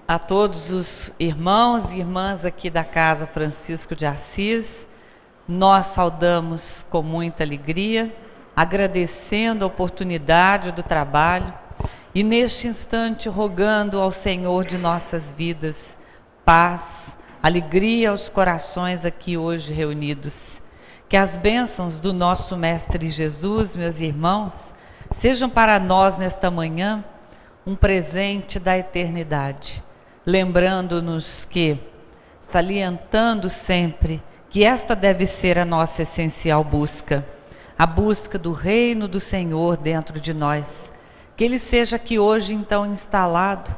a todos os irmãos e irmãs aqui da Casa Francisco de Assis. Nós saudamos com muita alegria, agradecendo a oportunidade do trabalho e neste instante rogando ao Senhor de nossas vidas paz, alegria aos corações aqui hoje reunidos. Que as bênçãos do nosso Mestre Jesus, meus irmãos, sejam para nós nesta manhã um presente da eternidade, lembrando-nos que, salientando sempre, que esta deve ser a nossa essencial busca, a busca do reino do Senhor dentro de nós. Que Ele seja aqui hoje então instalado,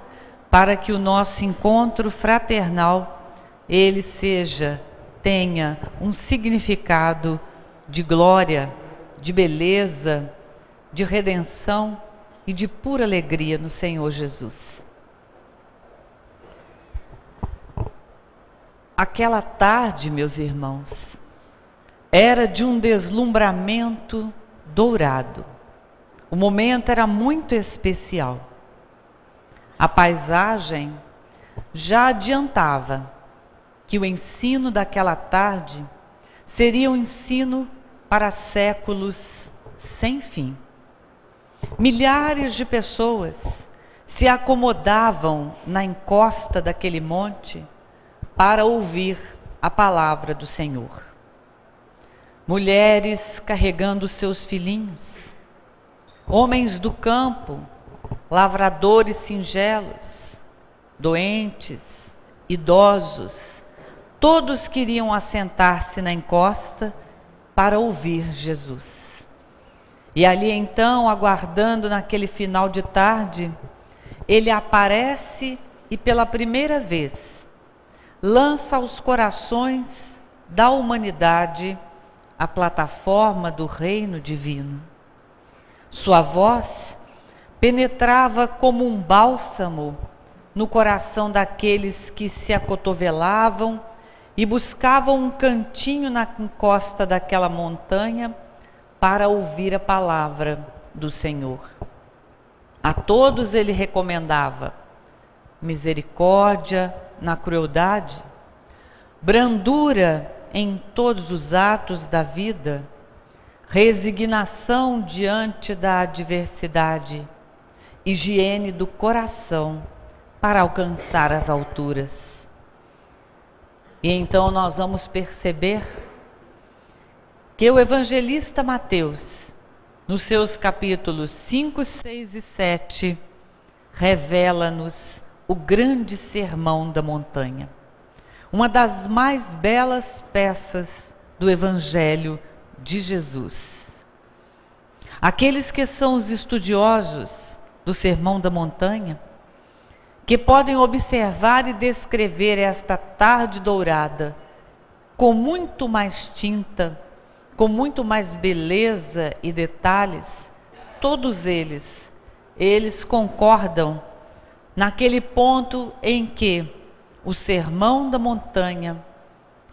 para que o nosso encontro fraternal, ele tenha um significado de glória, de beleza, de redenção e de pura alegria no Senhor Jesus. Aquela tarde, meus irmãos, era de um deslumbramento dourado. O momento era muito especial. A paisagem já adiantava que o ensino daquela tarde seria um ensino para séculos sem fim. Milhares de pessoas se acomodavam na encosta daquele monte para ouvir a palavra do Senhor. Mulheres carregando seus filhinhos, homens do campo, lavradores singelos, doentes, idosos, todos queriam assentar-se na encosta para ouvir Jesus. E ali então, aguardando naquele final de tarde, ele aparece e pela primeira vez lança aos corações da humanidade a plataforma do reino divino. Sua voz penetrava como um bálsamo no coração daqueles que se acotovelavam e buscavam um cantinho na encosta daquela montanha para ouvir a palavra do Senhor. A todos ele recomendava misericórdia na crueldade, brandura em todos os atos da vida, resignação diante da adversidade, higiene do coração para alcançar as alturas. E então nós vamos perceber que o evangelista Mateus, nos seus capítulos 5, 6 e 7, revela-nos o grande sermão da montanha, uma das mais belas peças do Evangelho de Jesus. Aqueles que são os estudiosos do Sermão da Montanha, que podem observar e descrever esta tarde dourada com muito mais tinta, com muito mais beleza e detalhes, todos eles concordam naquele ponto em que o Sermão da Montanha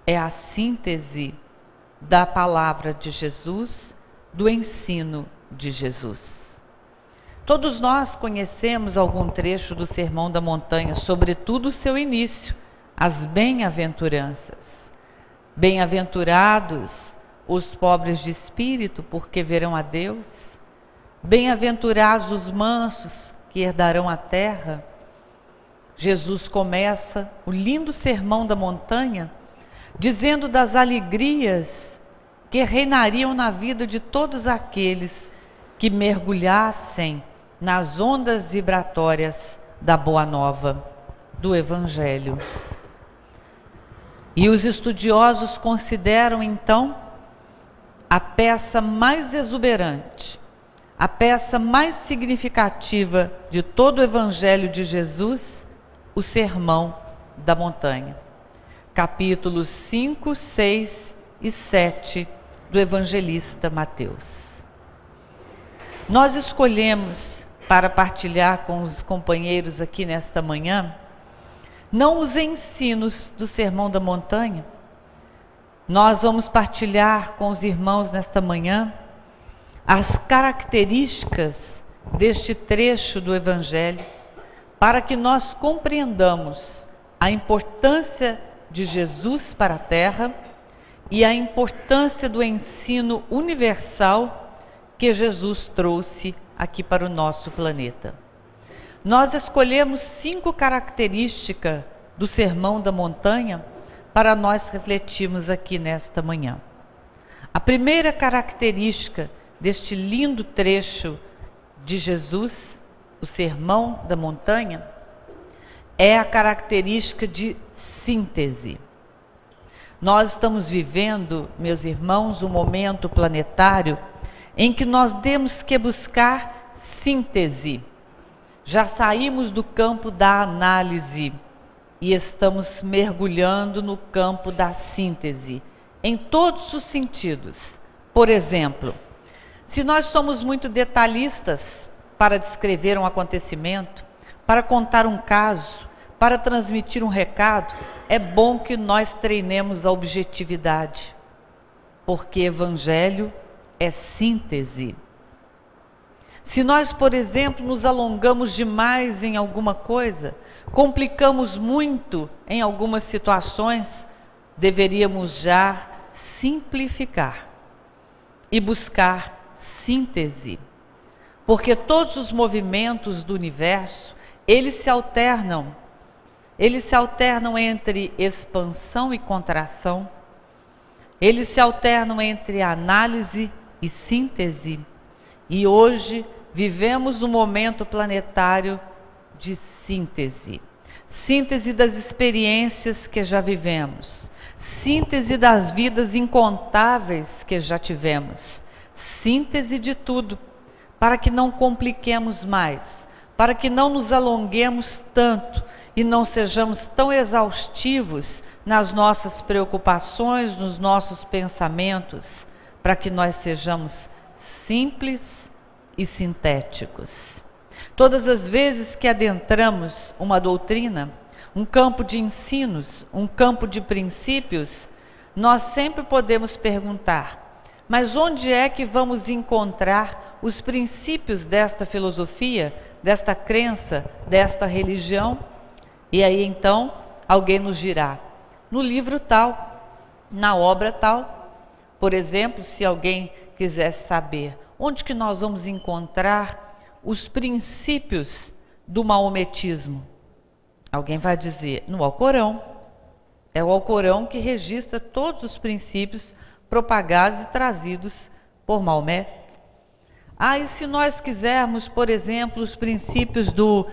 é a síntese da palavra de Jesus, do ensino de Jesus. Todos nós conhecemos algum trecho do Sermão da Montanha, sobretudo o seu início, as bem-aventuranças. Bem-aventurados os pobres de espírito, porque verão a Deus. Bem-aventurados os mansos, que herdarão a terra. Jesus começa o lindo Sermão da Montanha dizendo das alegrias que reinariam na vida de todos aqueles que mergulhassem nas ondas vibratórias da Boa Nova, do Evangelho. E os estudiosos consideram então a peça mais exuberante, a peça mais significativa de todo o Evangelho de Jesus, o Sermão da Montanha. Capítulos 5, 6 e 7 do evangelista Mateus. Nós escolhemos para partilhar com os companheiros aqui nesta manhã, não os ensinos do Sermão da Montanha. Nós vamos partilhar com os irmãos nesta manhã as características deste trecho do Evangelho, para que nós compreendamos a importância de Jesus para a Terra e a importância do ensino universal que Jesus trouxe aqui para o nosso planeta. Nós escolhemos 5 características do Sermão da Montanha para nós refletirmos aqui nesta manhã. A primeira característica deste lindo trecho de Jesus, o Sermão da Montanha, é a característica de síntese. Nós estamos vivendo, meus irmãos, um momento planetário em que nós temos que buscar síntese. Já saímos do campo da análise e estamos mergulhando no campo da síntese, em todos os sentidos. Por exemplo, se nós somos muito detalhistas para descrever um acontecimento, para contar um caso, para transmitir um recado, é bom que nós treinemos a objetividade, porque Evangelho é síntese. Se nós, por exemplo, nos alongamos demais em alguma coisa, complicamos muito em algumas situações, deveríamos já simplificar e buscar síntese, porque todos os movimentos do universo, eles se alternam entre expansão e contração, eles se alternam entre análise e síntese, e hoje vivemos um momento planetário de síntese. Síntese das experiências que já vivemos, síntese das vidas incontáveis que já tivemos, síntese de tudo, para que não compliquemos mais, para que não nos alonguemos tanto e não sejamos tão exaustivos nas nossas preocupações, nos nossos pensamentos, para que nós sejamos simples e sintéticos. Todas as vezes que adentramos uma doutrina, um campo de ensinos, um campo de princípios, nós sempre podemos perguntar: mas onde é que vamos encontrar os princípios desta filosofia, desta crença, desta religião? E aí então alguém nos dirá: no livro tal, na obra tal. Por exemplo, se alguém quisesse saber onde que nós vamos encontrar os princípios do maometismo, alguém vai dizer: no Alcorão. É o Alcorão que registra todos os princípios propagados e trazidos por Maomé. E se nós quisermos, por exemplo, os princípios do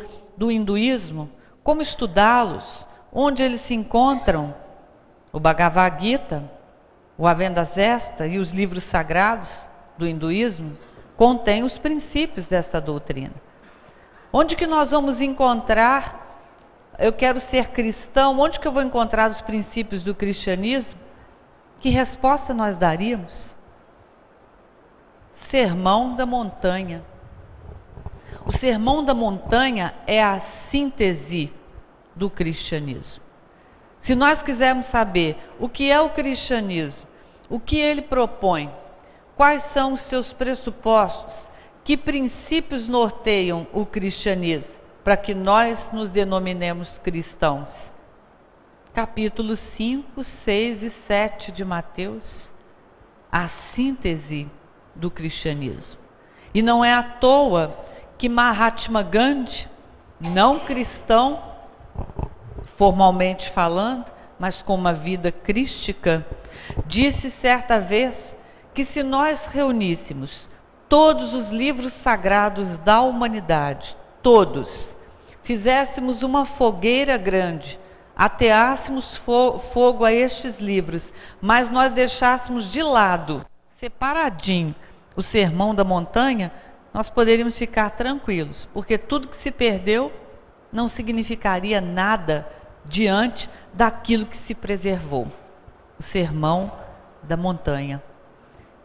hinduísmo, como estudá-los? Onde eles se encontram? O Bhagavad Gita, o Avendasesta e os livros sagrados do hinduísmo contêm os princípios desta doutrina. Onde que nós vamos encontrar? Eu quero ser cristão, onde que eu vou encontrar os princípios do cristianismo? Que resposta nós daríamos? Sermão da Montanha. O Sermão da Montanha é a síntese do cristianismo. Se nós quisermos saber o que é o cristianismo, o que ele propõe, quais são os seus pressupostos, que princípios norteiam o cristianismo, para que nós nos denominemos cristãos. Capítulos 5, 6 e 7 de Mateus, a síntese do cristianismo. E não é à toa que Mahatma Gandhi, não cristão, formalmente falando, mas com uma vida crística, disse certa vez que se nós reuníssemos todos os livros sagrados da humanidade, todos, fizéssemos uma fogueira grande, ateássemos fogo a estes livros, mas nós deixássemos de lado, separadinho, o Sermão da Montanha, nós poderíamos ficar tranquilos, porque tudo que se perdeu não significaria nada diante daquilo que se preservou, o Sermão da Montanha.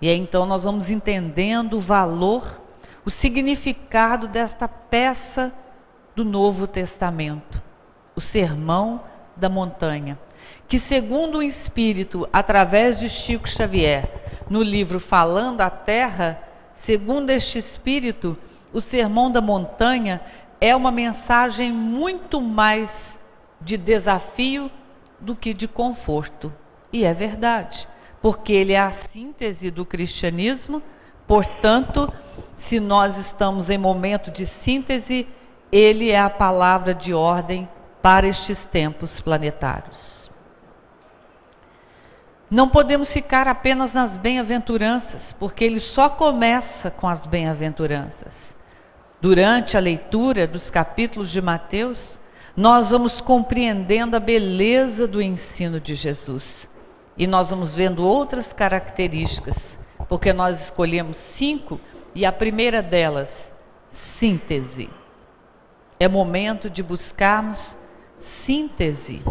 E aí então nós vamos entendendo o valor, o significado desta peça do Novo Testamento, o Sermão da Montanha, que segundo o Espírito, através de Chico Xavier, no livro Falando a Terra, segundo este Espírito, o Sermão da Montanha é uma mensagem muito mais de desafio do que de conforto. E é verdade, porque ele é a síntese do cristianismo. Portanto, se nós estamos em momento de síntese, ele é a palavra de ordem para estes tempos planetários. Não podemos ficar apenas nas bem-aventuranças, porque ele só começa com as bem-aventuranças. Durante a leitura dos capítulos de Mateus, nós vamos compreendendo a beleza do ensino de Jesus. E nós vamos vendo outras características, porque nós escolhemos 5, e a primeira delas, síntese. É momento de buscarmos síntese.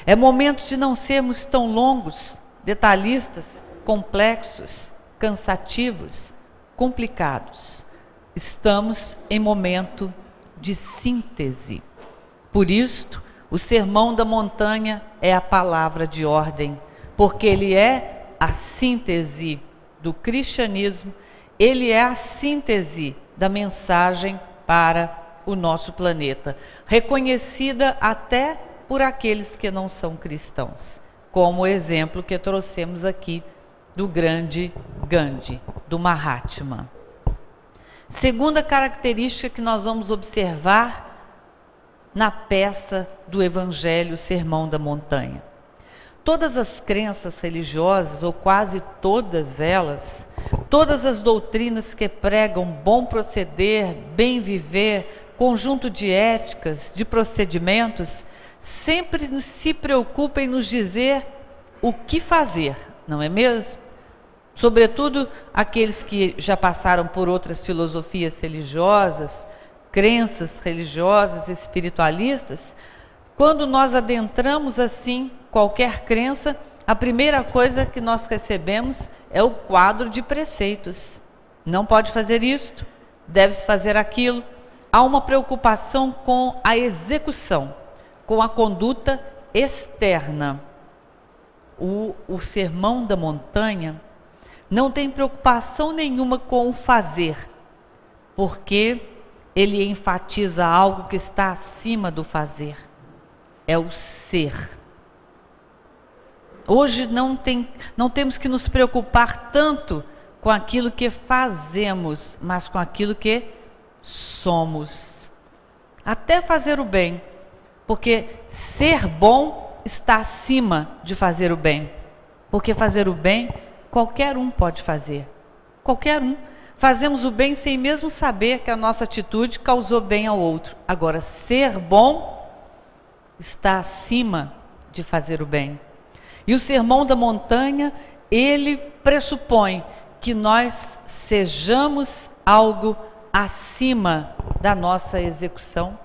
É momento de não sermos tão longos, detalhistas, complexos, cansativos, complicados. Estamos em momento de síntese. Por isto, o Sermão da Montanha é a palavra de ordem, porque ele é a síntese do cristianismo, ele é a síntese da mensagem para o nosso planeta, reconhecida até por aqueles que não são cristãos, como o exemplo que trouxemos aqui do grande Gandhi, do Mahatma. Segunda característica que nós vamos observar na peça do Evangelho, Sermão da Montanha. Todas as crenças religiosas, ou quase todas elas, todas as doutrinas que pregam bom proceder, bem viver, conjunto de éticas, de procedimentos, sempre se preocupam em nos dizer o que fazer, não é mesmo? Sobretudo aqueles que já passaram por outras filosofias religiosas, crenças religiosas, espiritualistas, quando nós adentramos assim qualquer crença, a primeira coisa que nós recebemos é o quadro de preceitos. Não pode fazer isto, deve-se fazer aquilo. Há uma preocupação com a execução, com a conduta externa. O Sermão da Montanha não tem preocupação nenhuma com o fazer, porque ele enfatiza algo que está acima do fazer, é o ser. Hoje não temos que nos preocupar tanto com aquilo que fazemos, mas com aquilo que somos. Até fazer o bem, porque ser bom está acima de fazer o bem, porque fazer o bem qualquer um pode fazer, qualquer um. Fazemos o bem sem mesmo saber que a nossa atitude causou bem ao outro. Agora, ser bom está acima de fazer o bem. E o Sermão da Montanha, ele pressupõe que nós sejamos algo acima da nossa execução,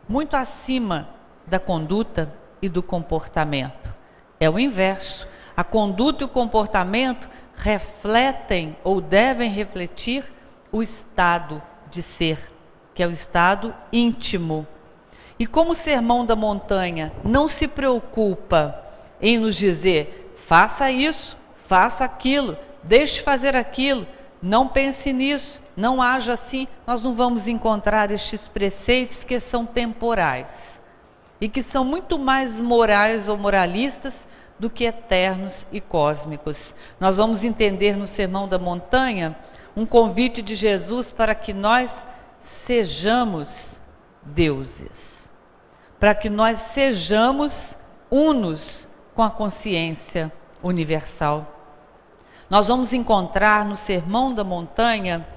muito acima da conduta e do comportamento. É o inverso. A conduta e o comportamento refletem ou devem refletir o estado de ser, que é o estado íntimo. E como o Sermão da Montanha não se preocupa em nos dizer, faça isso, faça aquilo, deixe de fazer aquilo, não pense nisso, não haja assim, nós não vamos encontrar estes preceitos que são temporais e que são muito mais morais ou moralistas do que eternos e cósmicos. Nós vamos entender no Sermão da Montanha um convite de Jesus para que nós sejamos deuses, para que nós sejamos unos com a consciência universal. Nós vamos encontrar no Sermão da Montanha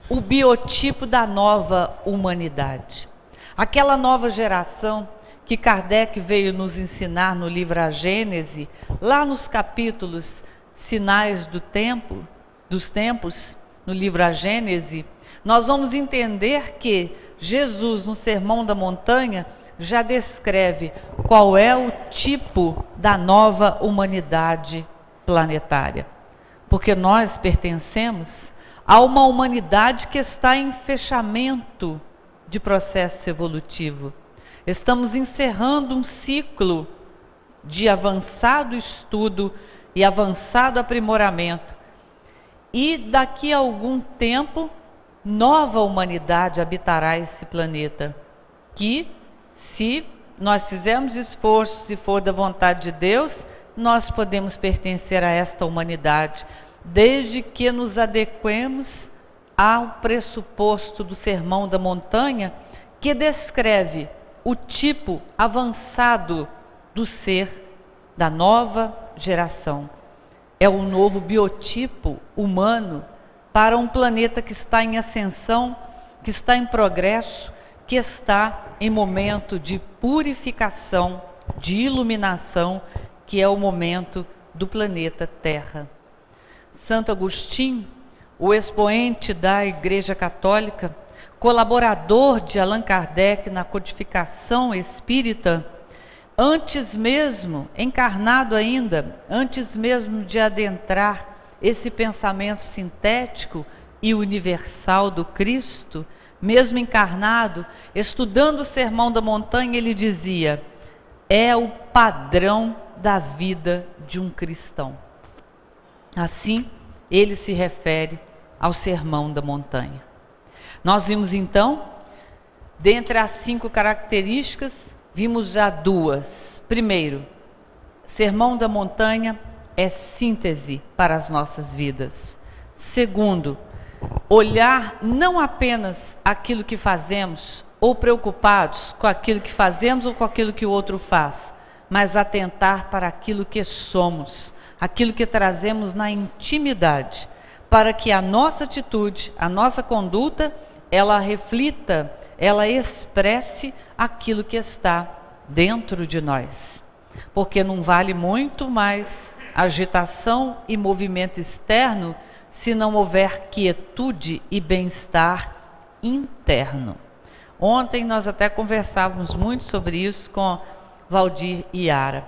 o biotipo da nova humanidade. Aquela nova geração que Kardec veio nos ensinar no livro A Gênese, lá nos capítulos Sinais dos Tempos, no livro A Gênese, nós vamos entender que Jesus, no Sermão da Montanha, já descreve qual é o tipo da nova humanidade planetária. Porque nós pertencemos a uma humanidade que está em fechamento de processo evolutivo. Estamos encerrando um ciclo de avançado estudo e avançado aprimoramento. E daqui a algum tempo nova humanidade habitará esse planeta, que, se nós fizermos esforço, se for da vontade de Deus, nós podemos pertencer a esta humanidade, desde que nos adequemos ao pressuposto do Sermão da Montanha, que descreve o tipo avançado do ser da nova geração. É um novo biotipo humano para um planeta que está em ascensão, que está em progresso, que está em momento de purificação, de iluminação, que é o momento do planeta Terra. Santo Agostinho, o expoente da Igreja Católica, colaborador de Allan Kardec na codificação espírita, antes mesmo, encarnado ainda, antes mesmo de adentrar esse pensamento sintético e universal do Cristo, mesmo encarnado, estudando o Sermão da Montanha, ele dizia: é o padrão da vida de um cristão. Assim, ele se refere ao Sermão da Montanha. Nós vimos então, dentre as 5 características, vimos já 2. Primeiro, Sermão da Montanha é síntese para as nossas vidas. Segundo, olhar não apenas aquilo que fazemos, ou preocupados com aquilo que fazemos ou com aquilo que o outro faz, mas atentar para aquilo que somos, aquilo que trazemos na intimidade, para que a nossa atitude, a nossa conduta, ela reflita, ela expresse aquilo que está dentro de nós. Porque não vale muito mais agitação e movimento externo se não houver quietude e bem-estar interno. Ontem nós até conversávamos muito sobre isso com Valdir e Yara.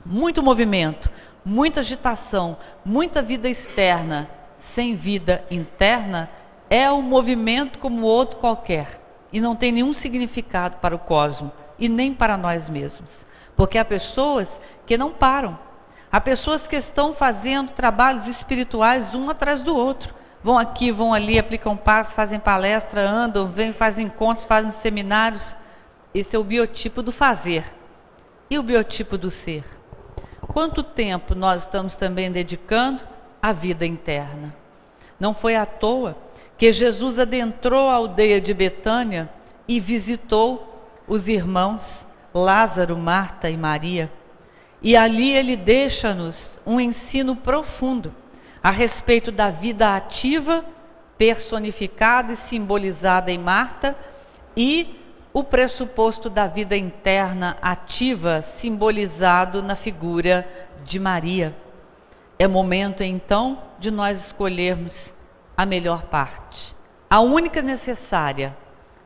Muito movimento, muita agitação, muita vida externa, sem vida interna, é um movimento como outro qualquer. E não tem nenhum significado para o cosmos e nem para nós mesmos. Porque há pessoas que não param. Há pessoas que estão fazendo trabalhos espirituais um atrás do outro. Vão aqui, vão ali, aplicam passos, fazem palestra, andam, vêm, fazem encontros, fazem seminários. Esse é o biotipo do fazer. E o biotipo do ser? Quanto tempo nós estamos também dedicando à vida interna? Não foi à toa que Jesus adentrou a aldeia de Betânia e visitou os irmãos Lázaro, Marta e Maria. E ali ele deixa-nos um ensino profundo a respeito da vida ativa, personificada e simbolizada em Marta, e o pressuposto da vida interna ativa, simbolizado na figura de Maria. É momento então de nós escolhermos a melhor parte, a única necessária,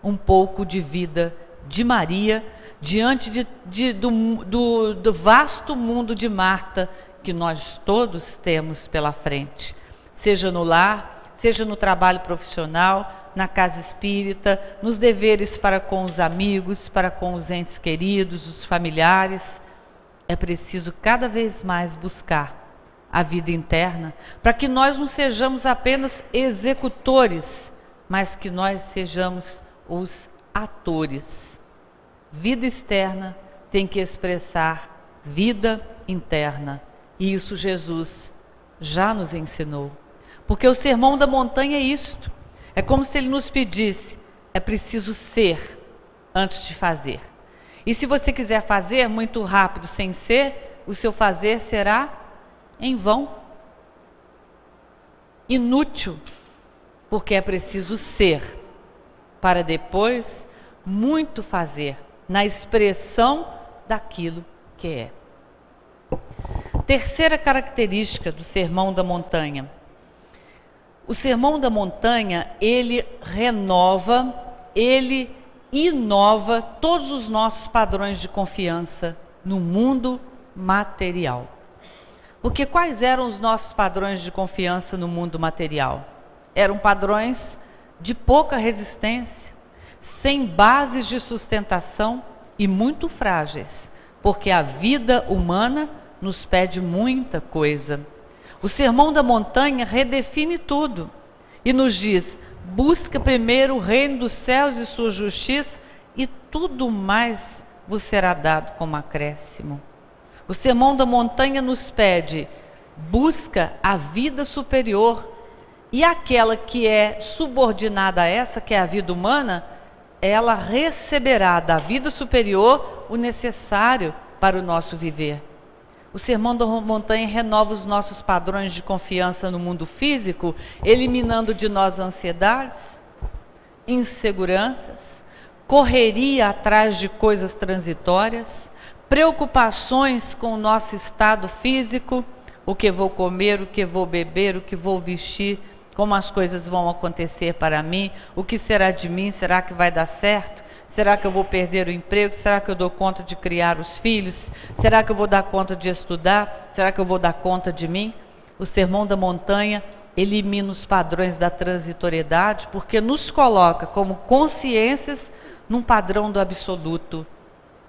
um pouco de vida de Maria, diante do vasto mundo de Marta que nós todos temos pela frente, seja no lar, seja no trabalho profissional, na casa espírita, nos deveres para com os amigos, para com os entes queridos, os familiares. É preciso cada vez mais buscar a vida interna, para que nós não sejamos apenas executores, mas que nós sejamos os atores. Vida externa tem que expressar vida interna. E isso Jesus já nos ensinou. Porque o Sermão da Montanha é isto. É como se ele nos pedisse, é preciso ser antes de fazer. E se você quiser fazer muito rápido sem ser, o seu fazer será em vão, inútil, porque é preciso ser, para depois muito fazer, na expressão daquilo que é. Terceira característica do Sermão da Montanha. O Sermão da Montanha, ele renova, ele inova todos os nossos padrões de confiança no mundo material. Porque quais eram os nossos padrões de confiança no mundo material? Eram padrões de pouca resistência, sem bases de sustentação e muito frágeis, porque a vida humana nos pede muita coisa. O Sermão da Montanha redefine tudo e nos diz: Busca primeiro o reino dos céus e sua justiça, e tudo mais vos será dado como acréscimo. O Sermão da Montanha nos pede: busca a vida superior, e aquela que é subordinada a essa, que é a vida humana, ela receberá da vida superior o necessário para o nosso viver. O Sermão da Montanha renova os nossos padrões de confiança no mundo físico, eliminando de nós ansiedades, inseguranças, correria atrás de coisas transitórias, preocupações com o nosso estado físico, o que vou comer, o que vou beber, o que vou vestir, como as coisas vão acontecer para mim, o que será de mim, será que vai dar certo? Será que eu vou perder o emprego? Será que eu dou conta de criar os filhos? Será que eu vou dar conta de estudar? Será que eu vou dar conta de mim? O Sermão da Montanha elimina os padrões da transitoriedade, porque nos coloca como consciências num padrão do absoluto,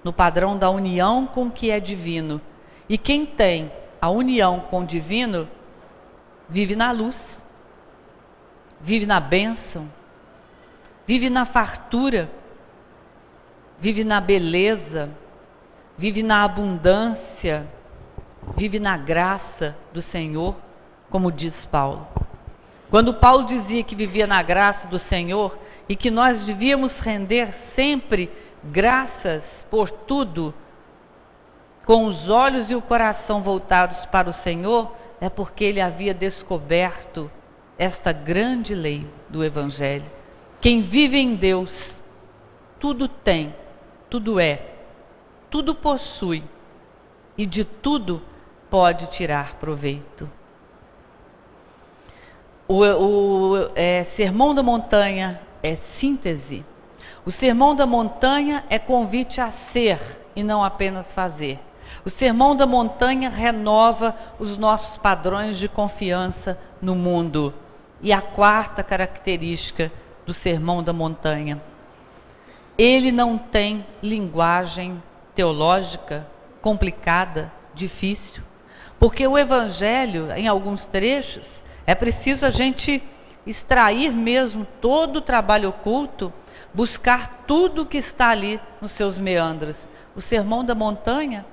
no padrão da união com o que é divino. E quem tem a união com o divino, vive na luz, vive na bênção, vive na fartura, vive na beleza, vive na abundância, vive na graça do Senhor, como diz Paulo. Quando Paulo dizia que vivia na graça do Senhor e que nós devíamos render sempre graças por tudo, com os olhos e o coração voltados para o Senhor, é porque ele havia descoberto esta grande lei do Evangelho. Quem vive em Deus, tudo tem, tudo é, tudo possui e de tudo pode tirar proveito. O Sermão da Montanha é síntese. O Sermão da Montanha é convite a ser e não apenas fazer. O Sermão da Montanha renova os nossos padrões de confiança no mundo. E a quarta característica do Sermão da Montanha: ele não tem linguagem teológica complicada, difícil, porque o Evangelho, em alguns trechos, é preciso a gente extrair mesmo todo o trabalho oculto, buscar tudo que está ali nos seus meandros. O Sermão da Montanha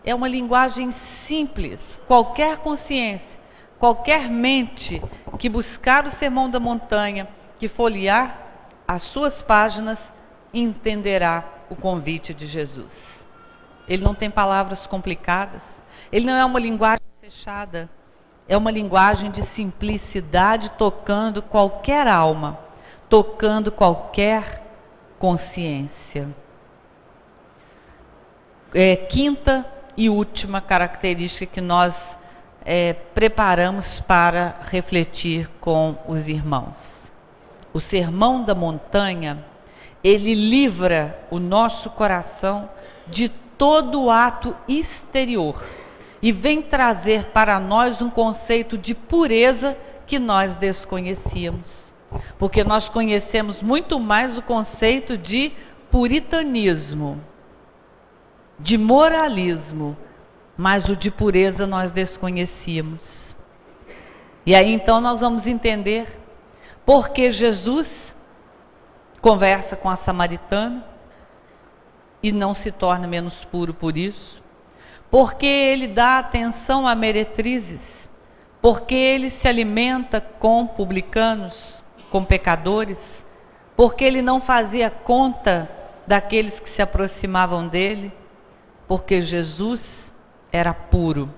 é uma linguagem simples. Qualquer consciência, qualquer mente que buscar o Sermão da Montanha, que folhear as suas páginas, entenderá o convite de Jesus. Ele não tem palavras complicadas, ele não é uma linguagem fechada, é uma linguagem de simplicidade, tocando qualquer alma, tocando qualquer consciência. Quinta e última característica que nós preparamos para refletir com os irmãos. O Sermão da Montanha, ele livra o nosso coração de todo ato exterior e vem trazer para nós um conceito de pureza que nós desconhecíamos. Porque nós conhecemos muito mais o conceito de puritanismo, de moralismo, mas o de pureza nós desconhecíamos. E aí então nós vamos entender por que Jesus conversa com a samaritana e não se torna menos puro por isso, porque ele dá atenção a meretrizes, porque ele se alimenta com publicanos, com pecadores, porque ele não fazia conta daqueles que se aproximavam dele, porque Jesus era puro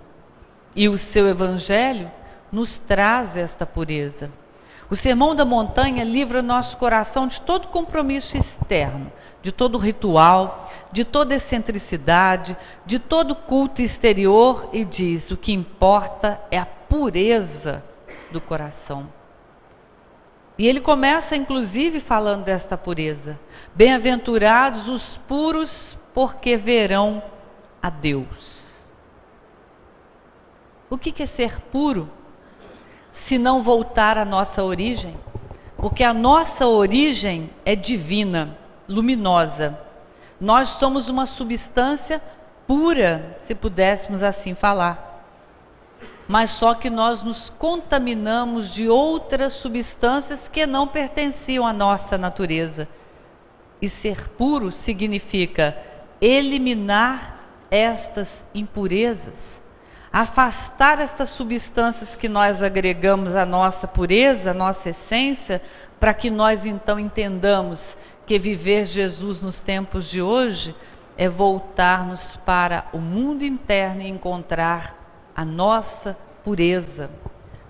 e o seu Evangelho nos traz esta pureza. O Sermão da Montanha livra nosso coração de todo compromisso externo, de todo ritual, de toda excentricidade, de todo culto exterior, e diz: o que importa é a pureza do coração. E ele começa inclusive falando desta pureza. Bem-aventurados os puros, porque verão a Deus. O que é ser puro? Se não voltar à nossa origem, porque a nossa origem é divina, luminosa. Nós somos uma substância pura, se pudéssemos assim falar. mas só que nós nos contaminamos de outras substâncias que não pertenciam à nossa natureza. E ser puro significa eliminar estas impurezas, afastar estas substâncias que nós agregamos à nossa pureza, à nossa essência, para que nós então entendamos que viver Jesus nos tempos de hoje é voltarmos para o mundo interno e encontrar a nossa pureza.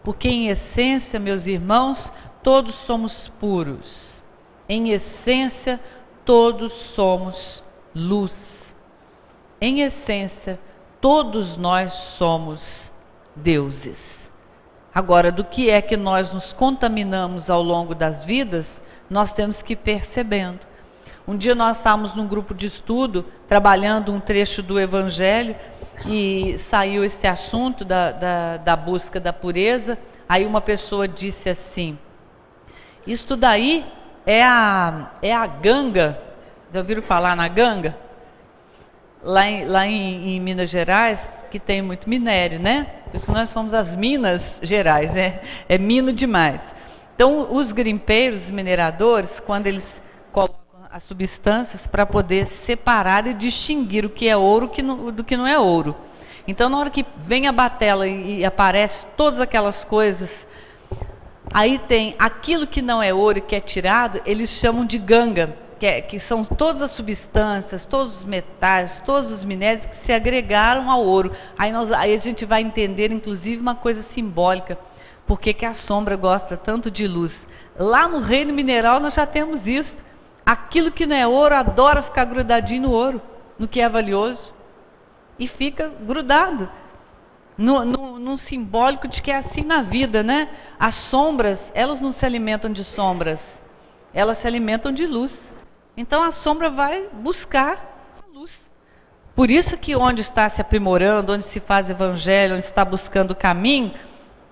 Porque em essência, meus irmãos, todos somos puros. Em essência, todos somos luz. Em essência, todos nós somos deuses. Agora, do que é que nós nos contaminamos ao longo das vidas, nós temos que ir percebendo. Um dia nós estávamos num grupo de estudo, trabalhando um trecho do Evangelho, e saiu esse assunto da busca da pureza. Aí uma pessoa disse assim: isto daí é a ganga. Já ouviram falar na ganga? Lá em Minas Gerais, que tem muito minério, né? Por isso que nós somos as Minas Gerais, é mino demais. Então, os grimpeiros, os mineradores, quando eles colocam as substâncias para poder separar e distinguir o que é ouro do que não é ouro. Então, na hora que vem a batela e aparece todas aquelas coisas, aí tem aquilo que não é ouro e que é tirado, eles chamam de ganga, que são todas as substâncias, todos os metais, todos os minérios que se agregaram ao ouro. Aí a gente vai entender, inclusive, uma coisa simbólica, porque que a sombra gosta tanto de luz. Lá no reino mineral nós já temos isso. Aquilo que não é ouro adora ficar grudadinho no ouro, no que é valioso, e fica grudado. Num simbólico de que é assim na vida, né? As sombras, elas não se alimentam de sombras, elas se alimentam de luz. Então a sombra vai buscar a luz. Por isso que onde está se aprimorando, onde se faz evangelho, onde está buscando o caminho,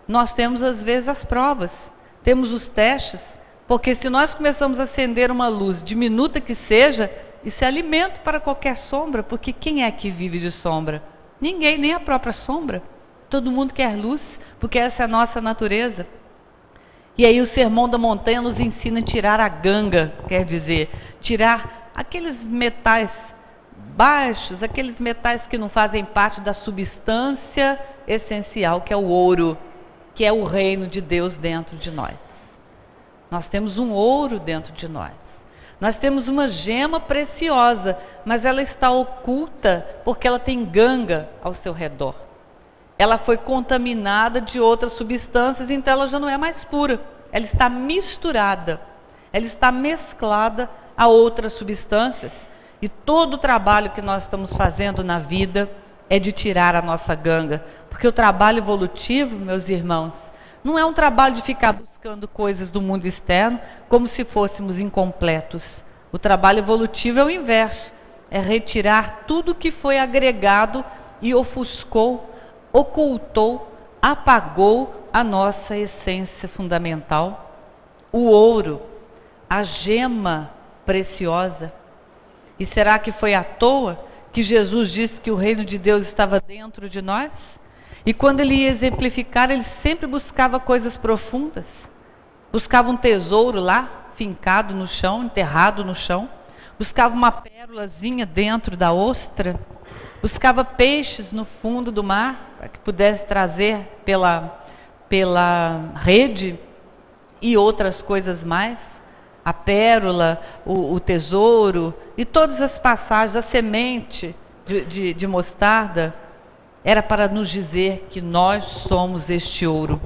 nós temos às vezes as provas, temos os testes, porque se nós começamos a acender uma luz, diminuta que seja, isso é alimento para qualquer sombra, porque quem é que vive de sombra? Ninguém, nem a própria sombra. Todo mundo quer luz, porque essa é a nossa natureza. E aí o Sermão da Montanha nos ensina a tirar a ganga, quer dizer, tirar aqueles metais baixos, aqueles metais que não fazem parte da substância essencial, que é o ouro, que é o reino de Deus dentro de nós. Nós temos um ouro dentro de nós. Nós temos uma gema preciosa, mas ela está oculta porque ela tem ganga ao seu redor. Ela foi contaminada de outras substâncias, então ela já não é mais pura. Ela está misturada, ela está mesclada a outras substâncias. E todo o trabalho que nós estamos fazendo na vida é de tirar a nossa ganga. Porque o trabalho evolutivo, meus irmãos, não é um trabalho de ficar buscando coisas do mundo externo como se fôssemos incompletos. O trabalho evolutivo é o inverso, é retirar tudo que foi agregado e ofuscou, ocultou, apagou a nossa essência fundamental. O ouro, a gema preciosa. E será que foi à toa que Jesus disse que o reino de Deus estava dentro de nós? E quando ele ia exemplificar, ele sempre buscava coisas profundas. Buscava um tesouro lá, fincado no chão, enterrado no chão. Buscava uma pérolazinha dentro da ostra. Buscava peixes no fundo do mar, para que pudesse trazer pela rede e outras coisas mais. A pérola, o tesouro e todas as passagens, a semente de mostarda, era para nos dizer que nós somos este ouro,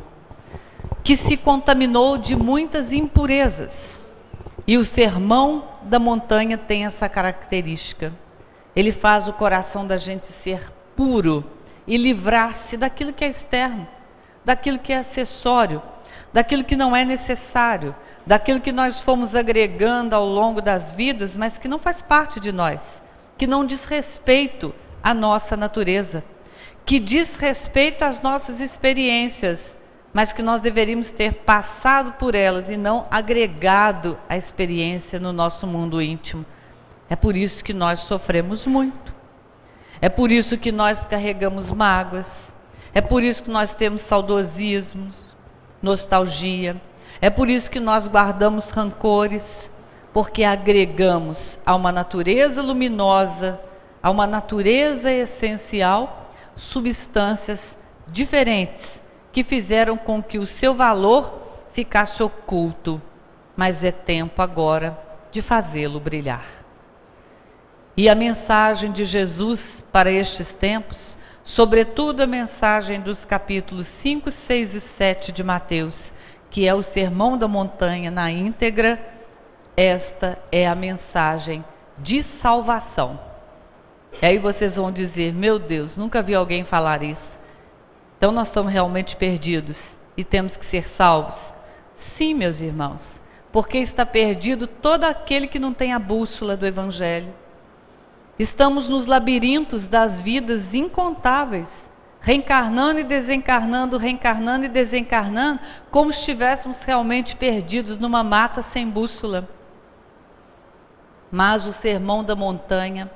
que se contaminou de muitas impurezas. E o Sermão da Montanha tem essa característica. Ele faz o coração da gente ser puro e livrar-se daquilo que é externo, daquilo que é acessório, daquilo que não é necessário, daquilo que nós fomos agregando ao longo das vidas, mas que não faz parte de nós, que não diz respeito à nossa natureza, que diz respeito às nossas experiências, mas que nós deveríamos ter passado por elas e não agregado a experiência no nosso mundo íntimo. É por isso que nós sofremos muito. É por isso que nós carregamos mágoas, É por isso que nós temos saudosismos, nostalgia. É por isso que nós guardamos rancores, porque agregamos a uma natureza luminosa, a uma natureza essencial, substâncias diferentes que fizeram com que o seu valor ficasse oculto. Mas é tempo agora de fazê-lo brilhar. E a mensagem de Jesus para estes tempos, sobretudo a mensagem dos capítulos 5, 6 e 7 de Mateus, que é o Sermão da Montanha na íntegra, esta é a mensagem de salvação. E aí vocês vão dizer, meu Deus, nunca vi alguém falar isso. Então nós estamos realmente perdidos e temos que ser salvos? Sim, meus irmãos, porque está perdido todo aquele que não tem a bússola do Evangelho. Estamos nos labirintos das vidas incontáveis, reencarnando e desencarnando, reencarnando e desencarnando, como se estivéssemos realmente perdidos numa mata sem bússola. Mas o Sermão da Montanha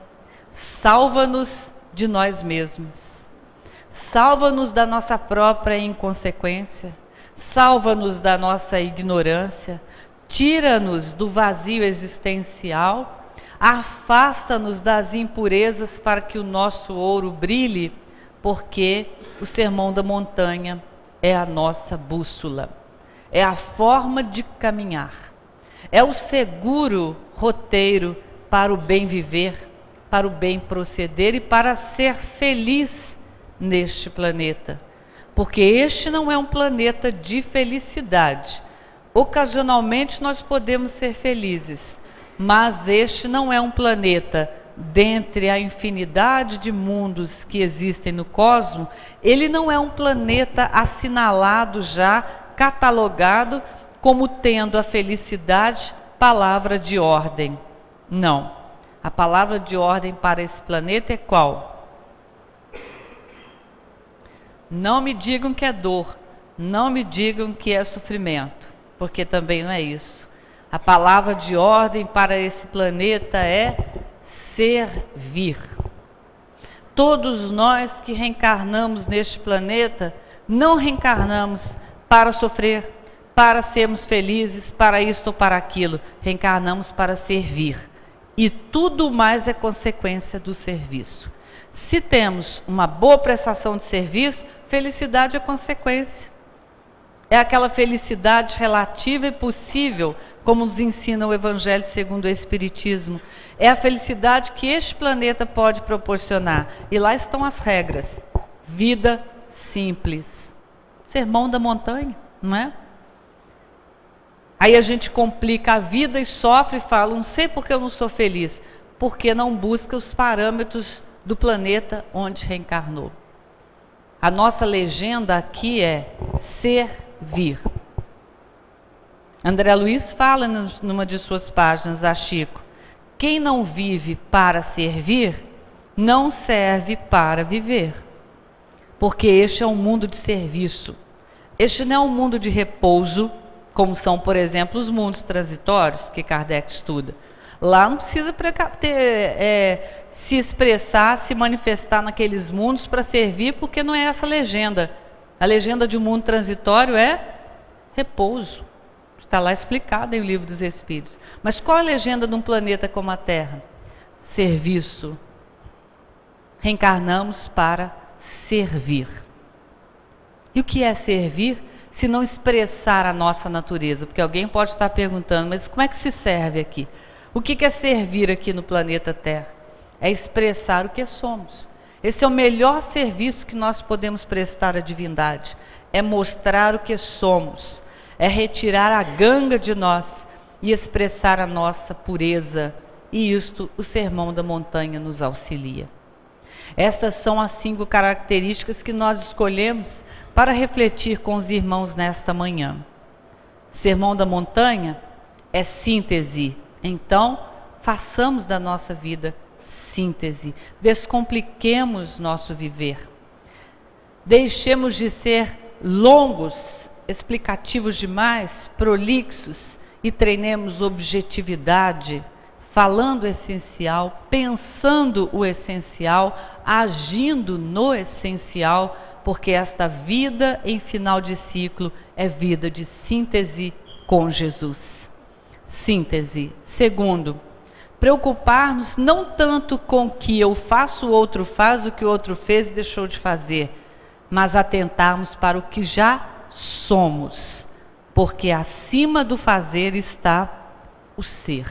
salva-nos de nós mesmos, salva-nos da nossa própria inconsequência, salva-nos da nossa ignorância, tira-nos do vazio existencial, afasta-nos das impurezas para que o nosso ouro brilhe, porque o Sermão da Montanha é a nossa bússola, é a forma de caminhar, é o seguro roteiro para o bem viver, para o bem proceder e para ser feliz neste planeta. Porque este não é um planeta de felicidade. Ocasionalmente nós podemos ser felizes, mas este não é um planeta, dentre a infinidade de mundos que existem no cosmos, ele não é um planeta assinalado já, catalogado como tendo a felicidade, palavra de ordem. Não. A palavra de ordem para esse planeta é qual? Não me digam que é dor, não me digam que é sofrimento, porque também não é isso. A palavra de ordem para esse planeta é servir. Todos nós que reencarnamos neste planeta, não reencarnamos para sofrer, para sermos felizes, para isto ou para aquilo. Reencarnamos para servir. E tudo mais é consequência do serviço. Se temos uma boa prestação de serviço, felicidade é consequência. É aquela felicidade relativa e possível, como nos ensina o Evangelho segundo o Espiritismo. É a felicidade que este planeta pode proporcionar. E lá estão as regras. Vida simples. Sermão da Montanha, não é? Aí a gente complica a vida e sofre e fala, não sei porque eu não sou feliz. Porque não busca os parâmetros do planeta onde reencarnou. A nossa legenda aqui é servir. André Luiz fala numa de suas páginas a Chico, quem não vive para servir, não serve para viver. Porque este é um mundo de serviço. Este não é um mundo de repouso, como são, por exemplo, os mundos transitórios que Kardec estuda. Lá não precisa se expressar, se manifestar naqueles mundos para servir, porque não é essa a legenda. A legenda de um mundo transitório é repouso. Está lá explicado em O Livro dos Espíritos. Mas qual é a legenda de um planeta como a Terra? Serviço. Reencarnamos para servir. E o que é servir? Se não expressar a nossa natureza. Porque alguém pode estar perguntando, mas como é que se serve aqui? O que é servir aqui no planeta Terra? É expressar o que somos. Esse é o melhor serviço que nós podemos prestar à divindade. É mostrar o que somos. É retirar a ganga de nós e expressar a nossa pureza. E isto o Sermão da Montanha nos auxilia. Estas são as 5 características que nós escolhemos para refletir com os irmãos nesta manhã. Sermão da Montanha é síntese. Então, façamos da nossa vida síntese. Descompliquemos nosso viver. Deixemos de ser longos, explicativos demais, prolixos, e treinemos objetividade, falando o essencial, pensando o essencial, agindo no essencial, porque esta vida em final de ciclo é vida de síntese com Jesus. Síntese. Segundo, preocupar-nos não tanto com o que eu faço, o outro faz, o que o outro fez e deixou de fazer, mas atentarmos para o que já somos, porque acima do fazer está o ser.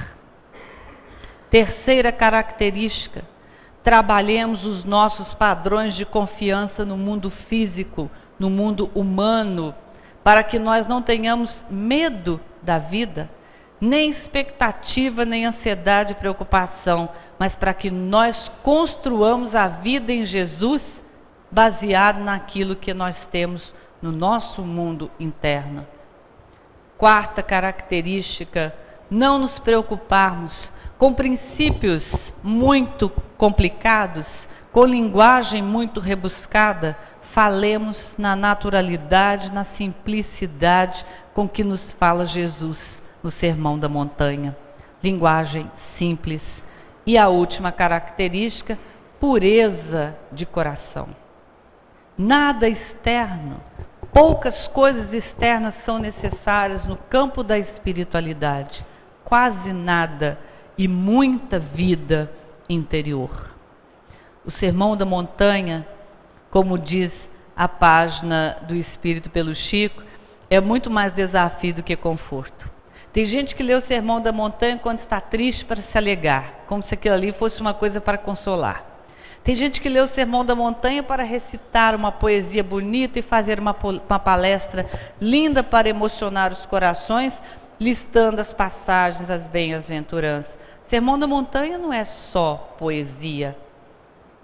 Terceira característica, trabalhemos os nossos padrões de confiança no mundo físico, no mundo humano, para que nós não tenhamos medo da vida, nem expectativa, nem ansiedade e preocupação, mas para que nós construamos a vida em Jesus, baseado naquilo que nós temos no nosso mundo interno. Quarta característica, não nos preocuparmos com princípios muito complicados, com linguagem muito rebuscada. Falemos na naturalidade, na simplicidade com que nos fala Jesus no Sermão da Montanha. Linguagem simples. E a última característica, pureza de coração. Nada externo, poucas coisas externas são necessárias no campo da espiritualidade. Quase nada e muita vida interior. O Sermão da Montanha, como diz a página do Espírito pelo Chico, é muito mais desafio do que conforto. Tem gente que lê o Sermão da Montanha quando está triste para se alegrar, como se aquilo ali fosse uma coisa para consolar. Tem gente que lê o Sermão da Montanha para recitar uma poesia bonita e fazer uma palestra linda para emocionar os corações, listando as passagens, as bem-aventuranças. Sermão da Montanha não é só poesia,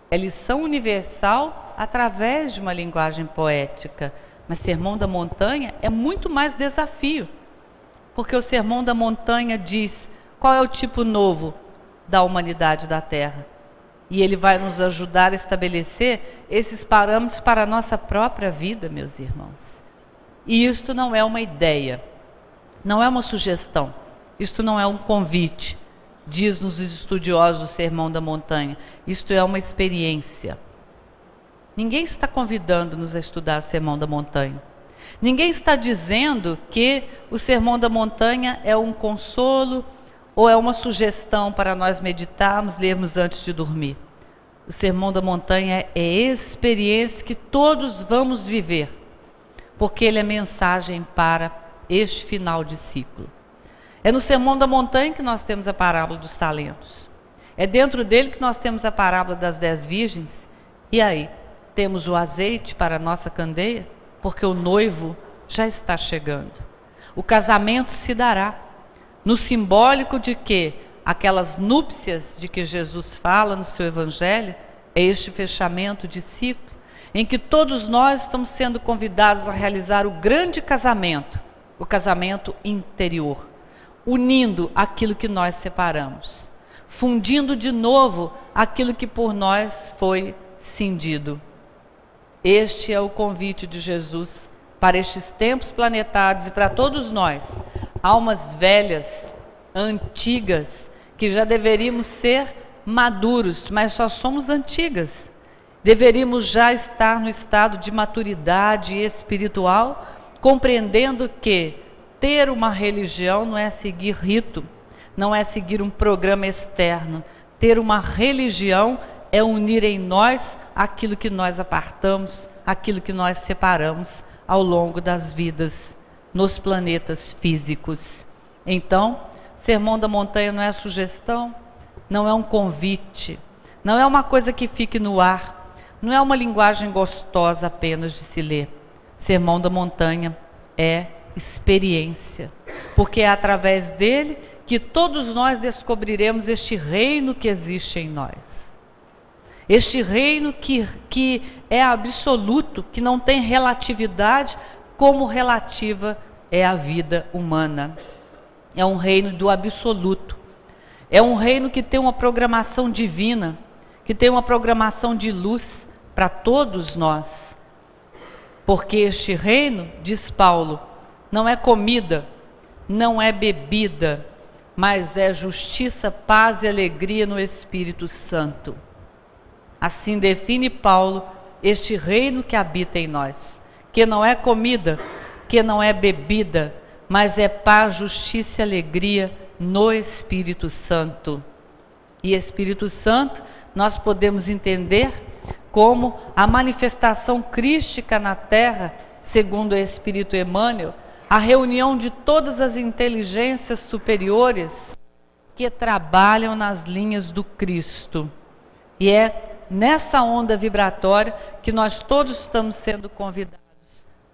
é lição universal através de uma linguagem poética. Mas Sermão da Montanha é muito mais desafio, porque o Sermão da Montanha diz qual é o tipo novo da humanidade da Terra. E ele vai nos ajudar a estabelecer esses parâmetros para a nossa própria vida, meus irmãos. E isto não é uma ideia, não é uma sugestão, isto não é um convite, diz-nos os estudiosos do Sermão da Montanha. Isto é uma experiência. Ninguém está convidando-nos a estudar o Sermão da Montanha. Ninguém está dizendo que o Sermão da Montanha é um consolo ou é uma sugestão para nós meditarmos, lermos antes de dormir. O Sermão da Montanha é experiência que todos vamos viver, porque ele é mensagem para este final de ciclo. É no Sermão da Montanha que nós temos a parábola dos talentos. É dentro dele que nós temos a parábola das 10 virgens. E aí, temos o azeite para a nossa candeia, porque o noivo já está chegando. O casamento se dará no simbólico de que aquelas núpcias de que Jesus fala no seu evangelho é este fechamento de ciclo, em que todos nós estamos sendo convidados a realizar o grande casamento, o casamento interior, unindo aquilo que nós separamos, fundindo de novo aquilo que por nós foi cindido. Este é o convite de Jesus para estes tempos planetários e para todos nós, almas velhas, antigas, que já deveríamos ser maduros, mas só somos antigas. Deveríamos já estar no estado de maturidade espiritual, compreendendo que ter uma religião não é seguir rito, não é seguir um programa externo. Ter uma religião é unir em nós aquilo que nós apartamos, aquilo que nós separamos ao longo das vidas nos planetas físicos. Então, Sermão da Montanha não é sugestão, não é um convite, não é uma coisa que fique no ar, não é uma linguagem gostosa apenas de se ler. Sermão da Montanha é experiência, porque é através dele que todos nós descobriremos este reino que existe em nós. Este reino que é absoluto, que não tem relatividade, como relativa é a vida humana. É um reino do absoluto. É um reino que tem uma programação divina, que tem uma programação de luz para todos nós. Porque este reino, diz Paulo, não é comida, não é bebida, mas é justiça, paz e alegria no Espírito Santo. Assim define Paulo este reino que habita em nós, que não é comida, que não é bebida, mas é paz, justiça e alegria no Espírito Santo. E Espírito Santo nós podemos entender como a manifestação crística na terra, segundo o Espírito Emmanuel, a reunião de todas as inteligências superiores que trabalham nas linhas do Cristo. E é nessa onda vibratória que nós todos estamos sendo convidados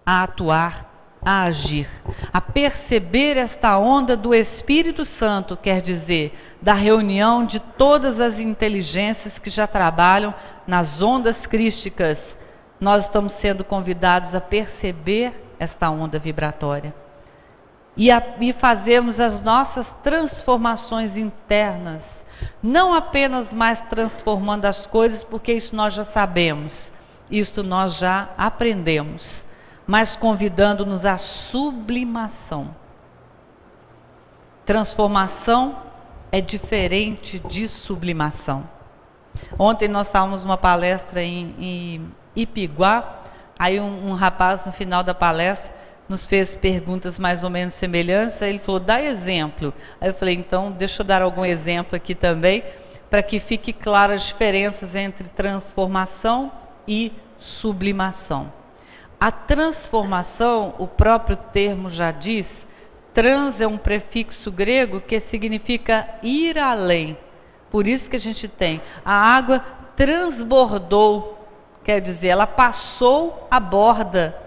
a atuar, a agir, a perceber esta onda do Espírito Santo, quer dizer, da reunião de todas as inteligências que já trabalham nas ondas crísticas. Nós estamos sendo convidados a perceber esta onda vibratória e fazermos as nossas transformações internas, não apenas mais transformando as coisas, porque isso nós já sabemos, isso nós já aprendemos, mas convidando-nos à sublimação. Transformação é diferente de sublimação. Ontem nós estávamos numa palestra em Ipiguá, aí um rapaz no final da palestra nos fez perguntas mais ou menos semelhantes, aí ele falou, dá exemplo. Aí eu falei, então deixa eu dar algum exemplo aqui também, para que fique claro as diferenças entre transformação e sublimação. A transformação, o próprio termo já diz, trans é um prefixo grego que significa ir além. Por isso que a gente tem, a água transbordou, quer dizer, ela passou a borda,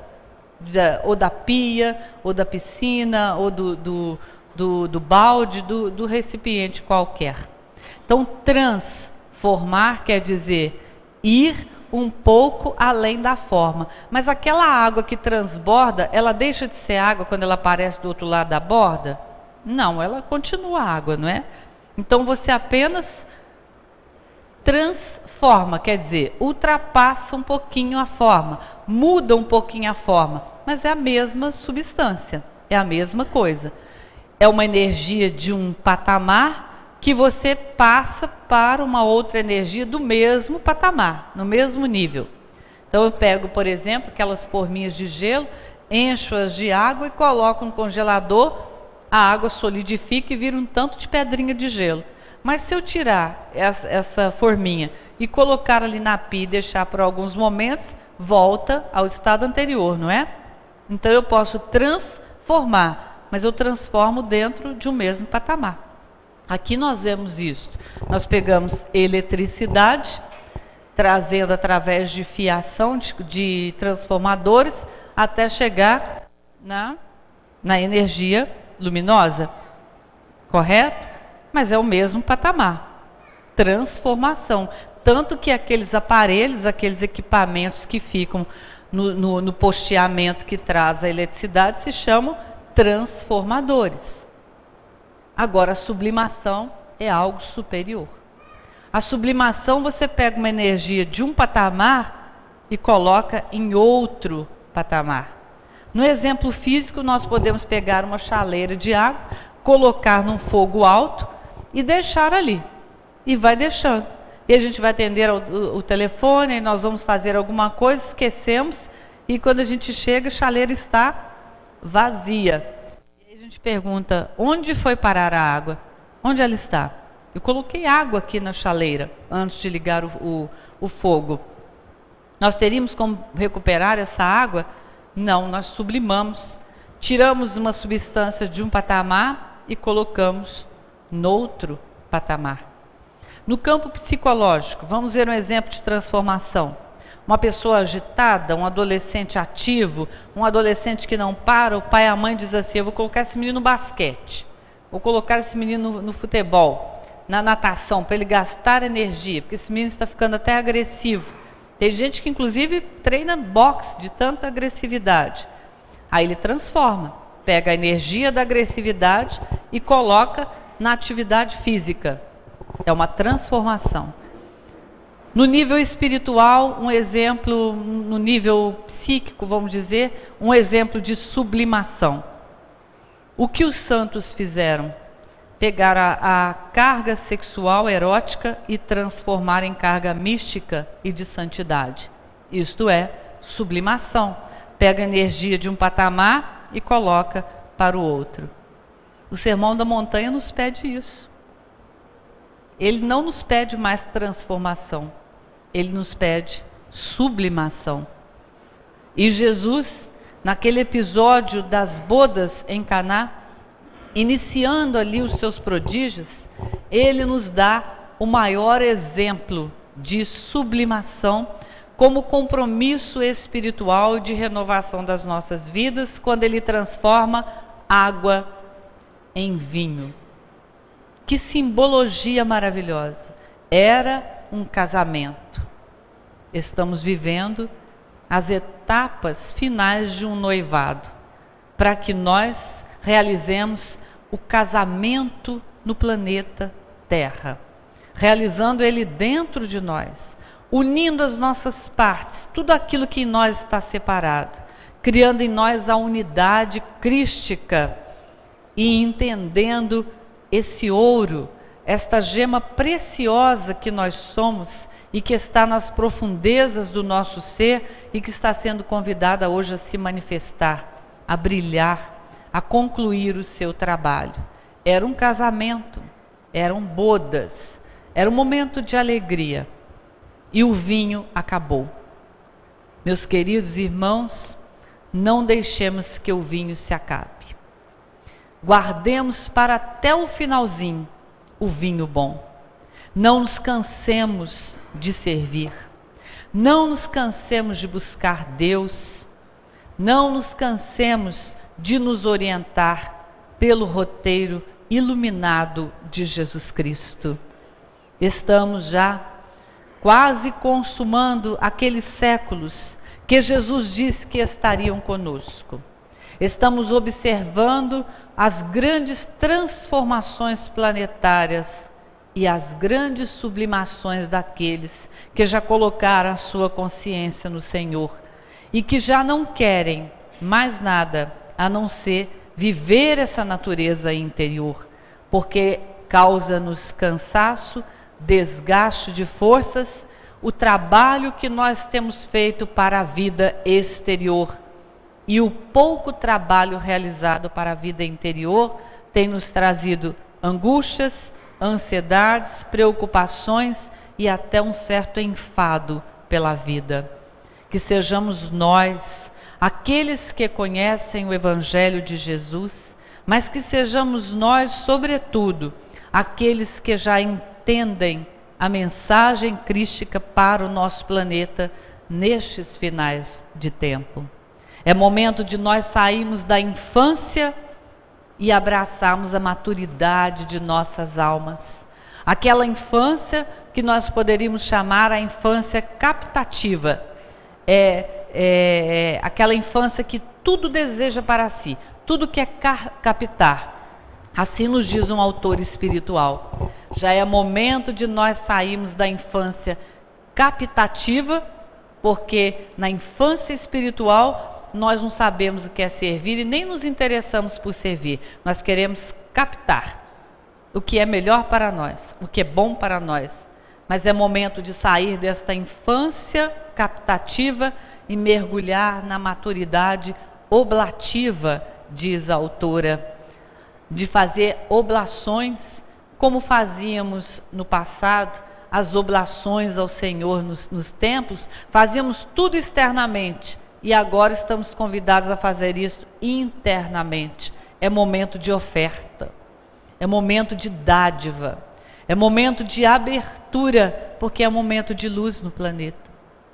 ou da pia, ou da piscina, ou do balde, do recipiente qualquer. Então, transformar quer dizer ir um pouco além da forma. Mas aquela água que transborda, ela deixa de ser água quando ela aparece do outro lado da borda? Não, ela continua água, não é? Então, você apenas transforma, quer dizer, ultrapassa um pouquinho a forma, muda um pouquinho a forma, mas é a mesma substância, é a mesma coisa. É uma energia de um patamar que você passa para uma outra energia do mesmo patamar, no mesmo nível. Então eu pego, por exemplo, aquelas forminhas de gelo, encho-as de água e coloco no congelador, a água solidifica e vira um tanto de pedrinha de gelo. Mas se eu tirar essa forminha e colocar ali na pia e deixar por alguns momentos, volta ao estado anterior, não é? Então eu posso transformar, mas eu transformo dentro de um mesmo patamar. Aqui nós vemos isso. Nós pegamos eletricidade, trazendo através de fiação de transformadores, até chegar na energia luminosa. Correto? Mas é o mesmo patamar, transformação. Tanto que aqueles aparelhos, aqueles equipamentos que ficam no posteamento que traz a eletricidade se chamam transformadores. Agora, a sublimação é algo superior. A sublimação, você pega uma energia de um patamar e coloca em outro patamar. No exemplo físico, nós podemos pegar uma chaleira de água, colocar num fogo alto e deixar ali, e vai deixando. E a gente vai atender o telefone, e nós vamos fazer alguma coisa, esquecemos, e quando a gente chega, a chaleira está vazia. E a gente pergunta, onde foi parar a água? Onde ela está? Eu coloquei água aqui na chaleira, antes de ligar o fogo. Nós teríamos como recuperar essa água? Não, nós sublimamos, tiramos uma substância de um patamar e colocamos noutro patamar. No campo psicológico, vamos ver um exemplo de transformação. Uma pessoa agitada, um adolescente ativo, um adolescente que não para, o pai e a mãe dizem assim, eu vou colocar esse menino no basquete, vou colocar esse menino no futebol, na natação, para ele gastar energia, porque esse menino está ficando até agressivo. Tem gente que inclusive treina boxe de tanta agressividade. Aí ele transforma, pega a energia da agressividade e coloca na atividade física. É uma transformação. No nível espiritual, um exemplo, no nível psíquico, vamos dizer, um exemplo de sublimação. O que os santos fizeram? Pegaram a carga sexual erótica e transformaram em carga mística e de santidade. isto é, sublimação. Pega a energia de um patamar e coloca para o outro. O Sermão da Montanha nos pede isso. Ele não nos pede mais transformação, ele nos pede sublimação. E Jesus, naquele episódio das bodas em Caná, iniciando ali os seus prodígios, ele nos dá o maior exemplo de sublimação como compromisso espiritual de renovação das nossas vidas, quando ele transforma água em vinho. Que simbologia maravilhosa! Era um casamento. Estamos vivendo as etapas finais de um noivado, para que nós realizemos o casamento no planeta Terra, realizando ele dentro de nós, unindo as nossas partes, tudo aquilo que em nós está separado, criando em nós a unidade crística e entendendo esse ouro, esta gema preciosa que nós somos e que está nas profundezas do nosso ser e que está sendo convidada hoje a se manifestar, a brilhar, a concluir o seu trabalho. Era um casamento, eram bodas, era um momento de alegria e o vinho acabou. Meus queridos irmãos, não deixemos que o vinho se acabe. Guardemos para até o finalzinho o vinho bom. Não nos cansemos de servir. Não nos cansemos de buscar Deus. Não nos cansemos de nos orientar pelo roteiro iluminado de Jesus Cristo. Estamos já quase consumando aqueles séculos que Jesus disse que estariam conosco. Estamos observando as grandes transformações planetárias e as grandes sublimações daqueles que já colocaram a sua consciência no Senhor e que já não querem mais nada a não ser viver essa natureza interior, porque causa-nos cansaço, desgaste de forças, o trabalho que nós temos feito para a vida exterior e o pouco trabalho realizado para a vida interior tem nos trazido angústias, ansiedades, preocupações e até um certo enfado pela vida. Que sejamos nós, aqueles que conhecem o Evangelho de Jesus, mas que sejamos nós, sobretudo, aqueles que já entendem a mensagem crística para o nosso planeta nestes finais de tempo. É momento de nós sairmos da infância e abraçarmos a maturidade de nossas almas. Aquela infância que nós poderíamos chamar a infância captativa. Aquela infância que tudo deseja para si, tudo quer captar. Assim nos diz um autor espiritual. Já é momento de nós sairmos da infância captativa, porque na infância espiritual nós não sabemos o que é servir e nem nos interessamos por servir. Nós queremos captar o que é melhor para nós, o que é bom para nós. Mas é momento de sair desta infância captativa e mergulhar na maturidade oblativa, diz a autora, de fazer oblações como fazíamos no passado, as oblações ao Senhor nos templos, fazíamos tudo externamente e agora estamos convidados a fazer isso internamente. É momento de oferta, é momento de dádiva, é momento de abertura, porque é momento de luz no planeta,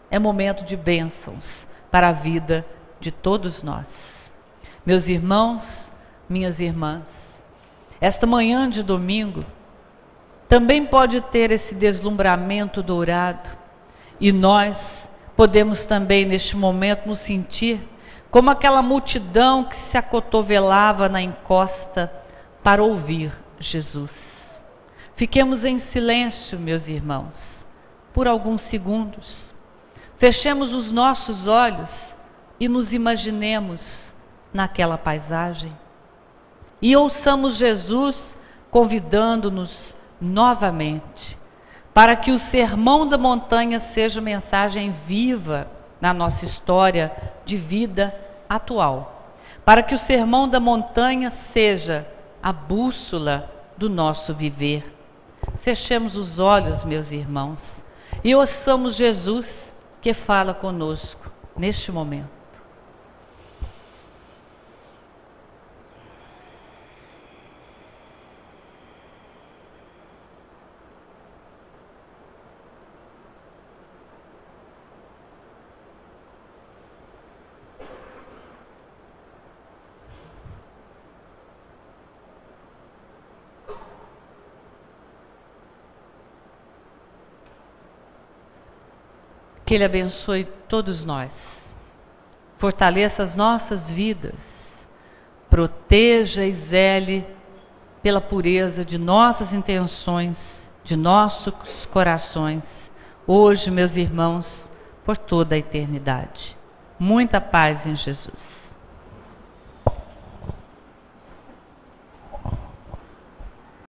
é momento de bênçãos para a vida de todos nós. Meus irmãos, minhas irmãs, esta manhã de domingo também pode ter esse deslumbramento dourado e nós podemos também neste momento nos sentir como aquela multidão que se acotovelava na encosta para ouvir Jesus. Fiquemos em silêncio, meus irmãos, por alguns segundos. Fechemos os nossos olhos e nos imaginemos naquela paisagem. E ouçamos Jesus convidando-nos novamente para que o Sermão da Montanha seja mensagem viva na nossa história de vida atual, para que o Sermão da Montanha seja a bússola do nosso viver. Fechemos os olhos, meus irmãos, e ouçamos Jesus que fala conosco neste momento. Que Ele abençoe todos nós, fortaleça as nossas vidas, proteja e zele pela pureza de nossas intenções, de nossos corações, hoje, meus irmãos, por toda a eternidade. Muita paz em Jesus.